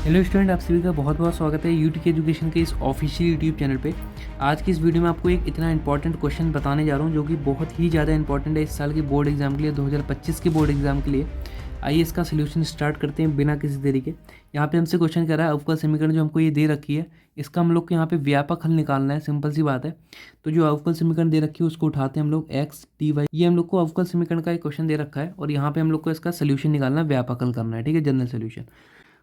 Hello student, आप सभी का बहुत बहुत स्वागत है यूट्यूब एजुकेशन के इस ऑफिशियल यूट्यूब चैनल पे। आज की इस वीडियो में आपको एक इतना इंपॉर्टेंट क्वेश्चन बताने जा रहा हूँ जो कि बहुत ही ज़्यादा इंपॉर्टेंट है इस साल के बोर्ड एग्जाम के लिए, 2025 के बोर्ड एग्जाम के लिए। आइए इसका सोल्यूशन स्टार्ट करते हैं बिना किसी देरी के। यहाँ पे हमसे क्वेश्चन कर रहा है अवकल समीकरण जो हमको ये दे रखी है, इसका हम लोग को यहाँ पे व्यापक हल निकालना है। सिंपल सी बात है। तो जो अवकल समीकरण दे रखी है उसको उठाते हैं हम लोग एक्स डी वाई। ये हम लोग को अवकल समीकरण का एक क्वेश्चन दे रखा है और यहाँ पे हम लोग को इसका सोल्यूशन निकालना है, व्यापक हल करना है। ठीक है, जनरल सोल्यूशन।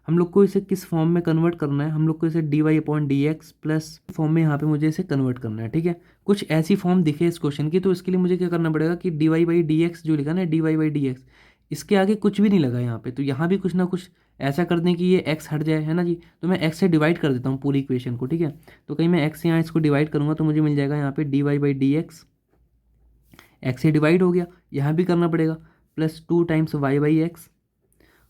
हम लोग को इसे किस फॉर्म में कन्वर्ट करना है, हम लोग को इसे d y upon d x plus form में यहाँ पे मुझे इसे कन्वर्ट करना है। ठीक है, कुछ ऐसी फॉर्म दिखे इस क्वेश्चन की, तो इसके लिए मुझे क्या करना पड़ेगा कि d y by d x जो लिखा ना, d y by d x, इसके आगे कुछ भी नहीं लगा यहाँ पे, तो यहाँ भी कुछ ना कुछ ऐसा कर दें कि ये एक्स हट जाए, है ना जी। तो मैं एक्स से डिवाइड कर देता हूँ पूरी इक्वेशन को। ठीक है, तो कहीं मैं एक्स यहाँ इसको डिवाइड करूँगा तो मुझे मिल जाएगा यहाँ पे d y by d x, x से डिवाइड हो गया, यहाँ भी करना पड़ेगा, plus 2 times y by x,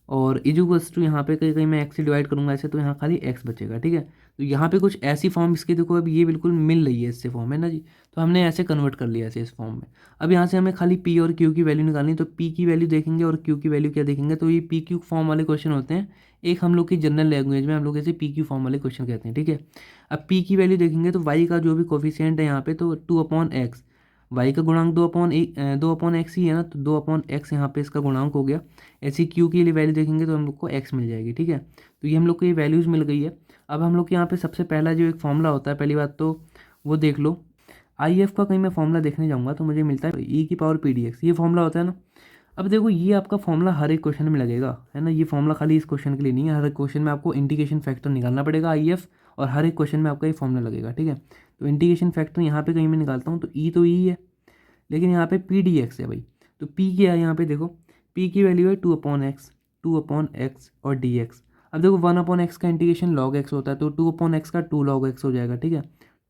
और इजुगल्स टू यहाँ पे कहीं कहीं मैं एक्स से डिवाइड करूँगा ऐसे, तो यहाँ खाली एक्स बचेगा। ठीक है, तो यहाँ पे कुछ ऐसी फॉर्म इसकी देखो, अब ये बिल्कुल मिल रही है इससे फॉर्म, है ना जी। तो हमने ऐसे कन्वर्ट कर लिया ऐसे इस फॉर्म में। अब यहाँ से हमें खाली पी और क्यू की वैल्यू निकालनी, तो पी की वैल्यू देखेंगे और क्यू की वैल्यू क्या देखेंगे, तो ये पी क्यू फॉर्म वाले क्वेश्चन होते हैं। एक हम लोग की जनरल लैंग्वेज में हम लोग इसे पी क्यू फॉर्म वाले क्वेश्चन कहते हैं। ठीक है, अब पी की वैल्यू देखेंगे तो वाई का जो भी कोफिशियंट है यहाँ पे, तो 2/x, वाई का गुणांक 2/x ही है ना, तो 2/x यहाँ पे इसका गुणांक हो गया। ऐसी क्यू की लिए वैल्यू देखेंगे तो हम लोग को x मिल जाएगी। ठीक है, तो ये हम लोग को ये वैल्यूज़ मिल गई है। अब हम लोग के यहाँ पे सबसे पहला जो एक फॉर्मूला होता है, पहली बात तो वो देख लो। आई एफ का कहीं मैं फॉर्मूला देखने जाऊँगा तो मुझे मिलता है ई की पावर पी डी एक्स, ये फॉर्मूला होता है ना। अब देखो ये आपका फॉर्मूला हर एक क्वेश्चन में लगेगा, है ना। ये फॉर्मूला खाली इस क्वेश्चन के लिए नहीं है, हर एक क्वेश्चन में आपको इंटीग्रेशन फैक्टर निकालना पड़ेगा आई एफ, और हर एक क्वेश्चन में आपका ये फॉर्मूला लगेगा। ठीक है, तो इंटीग्रेशन फैक्टर यहाँ पे कहीं मैं निकालता हूँ तो ई है, लेकिन यहाँ पे पी डी एक्स है भाई। तो पी क्या है यहाँ पे देखो, पी की वैल्यू है 2/x और डी एक्स। अब देखो 1/x का इंटीग्रेशन log x होता है, तो 2/x का 2 log x हो जाएगा। ठीक है,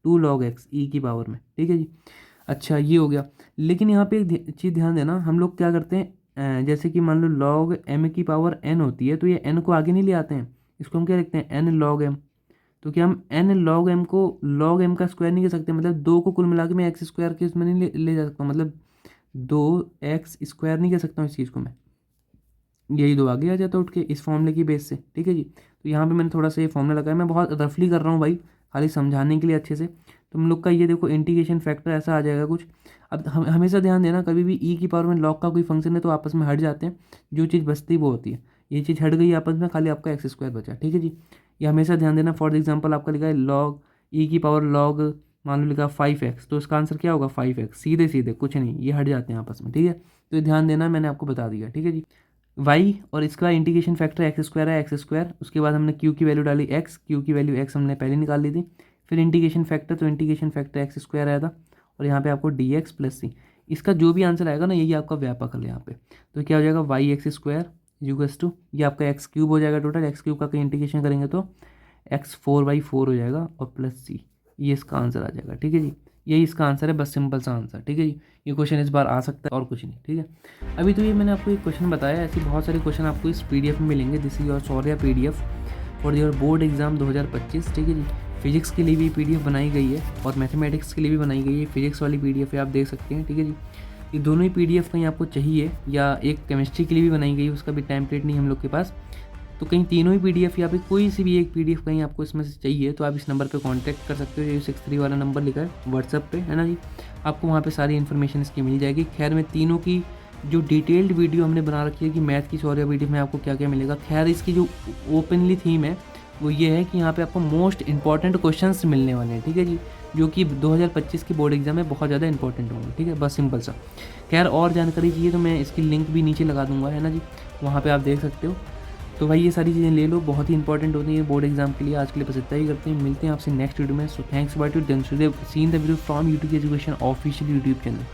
2 log x ई की पावर में। ठीक है जी, अच्छा ये हो गया। लेकिन यहाँ पे एक चीज़ ध्यान देना, हम लोग क्या करते हैं, जैसे कि मान लो log m की पावर n होती है, तो ये n को आगे नहीं ले आते हैं, इसको हम क्या लिखते हैं n log m। तो क्या हम n log m को log m का स्क्वायर नहीं कर सकते, मतलब 2 को कुल मिला के मैं x स्क्वायर के इसमें नहीं ले जा सकता, मतलब 2x स्क्वायर नहीं कर सकता हूँ इस चीज़ को मैं, यही 2 आगे आ जाता उठ के इस फॉर्मूले की बेस से। ठीक है जी, तो यहाँ पे मैंने थोड़ा सा ये फॉर्मूला लगाया, मैं बहुत रफली कर रहा हूँ भाई, खाली समझाने के लिए अच्छे से। तो हम लोग का ये देखो इंटीग्रेशन फैक्टर ऐसा आ जाएगा कुछ। अब हम हमेशा ध्यान देना, कभी भी ई की पावर में log का कोई फंक्शन है तो आपस में हट जाते हैं, जो चीज़ बचती वो होती है। ये चीज़ हट गई आपस में, खाली आपका एक्स स्क्वायर बचा। ठीक है जी, ये हमेशा ध्यान देना। फॉर एग्जाम्पल आपका लिखा है log ई की पावर log, मान लो लिखा 5x, तो इसका आंसर क्या होगा 5x, सीधे सीधे कुछ नहीं, ये हट जाते हैं आपस में। ठीक है, तो ये ध्यान देना, मैंने आपको बता दिया। ठीक है जी, वाई और इसका इंटीग्रेशन फैक्टर एक्स स्क्वायर है, एक्स स्क्वायर, उसके बाद हमने क्यू की वैल्यू डाली एक्स, क्यू की वैल्यू एक्स हमने पहले निकाल ली थी, फिर इंटीग्रेशन फैक्टर, तो इंटीग्रेशन फैक्टर एक्स स्क्वायर आया था, और यहाँ पे आपको डी एक्स प्लस सी, इसका जो भी आंसर आएगा ना यही आपका व्यापक हल है यहाँ पे। तो क्या हो जाएगा y x square equals to, ये आपका एक्स क्यूब हो जाएगा, टोटल एक्स क्यूब का कहीं इंटीग्रेशन करेंगे तो x4/4 हो जाएगा, और प्लस सी, ये इसका आंसर आ जाएगा। ठीक है जी, यही इसका आंसर है, बस सिंपल सा आंसर। ठीक है जी, ये क्वेश्चन इस बार आ सकता है और कुछ नहीं। ठीक है, अभी तो ये मैंने आपको एक क्वेश्चन बताया, ऐसे बहुत सारे क्वेश्चन आपको इस पीडीएफ में मिलेंगे। This is your Shaurya PDF for your board exam 2025। ठीक है जी, फिजिक्स के लिए भी पीडीएफ बनाई गई है और मैथमेटिक्स के लिए भी बनाई गई है। फिजिक्स वाली पीडीएफ है, आप देख सकते हैं। ठीक है जी, ये दोनों ही पीडीएफ कहीं आपको चाहिए, या एक केमिस्ट्री के लिए भी बनाई गई है, उसका भी टेम्पलेट नहीं हम लोग के पास, तो कहीं तीनों ही पीडीएफ या फिर कोई सी भी एक पीडीएफ कहीं आपको इसमें से चाहिए तो आप इस नंबर पे कांटेक्ट कर सकते हो, जो 63 वाला नंबर लिखा है व्हाट्सअप पे, है ना जी। आपको वहाँ पे सारी इन्फॉर्मेशन इसकी मिल जाएगी। खैर मैं तीनों की जो डिटेल्ड वीडियो हमने बना रखी है कि मैथ की सौर्या वीडियो में आपको क्या क्या मिलेगा, खैर इसकी जो ओपनली थीम है वो ये है कि यहाँ पे आपको मोस्ट इंपॉर्टेंट क्वेश्चंस मिलने वाले हैं। ठीक है जी, जो कि 2025 के बोर्ड एग्जाम में बहुत ज़्यादा इंपॉर्टेंट होंगे। ठीक है, बस सिंपल सा। खैर और जानकारी चाहिए तो मैं इसकी लिंक भी नीचे लगा दूंगा, है ना जी, वहाँ पर आप देख सकते हो। तो भाई ये सारी चीज़ें ले लो, बहुत ही इंपॉर्टेंट होती है बोर्ड एग्जाम के लिए। आज के लिए बस इतना ही करते हैं, मिलते हैं आपसे नेक्स्ट वीडियो में। So thanks for seen the video from YouTube education official YouTube channel.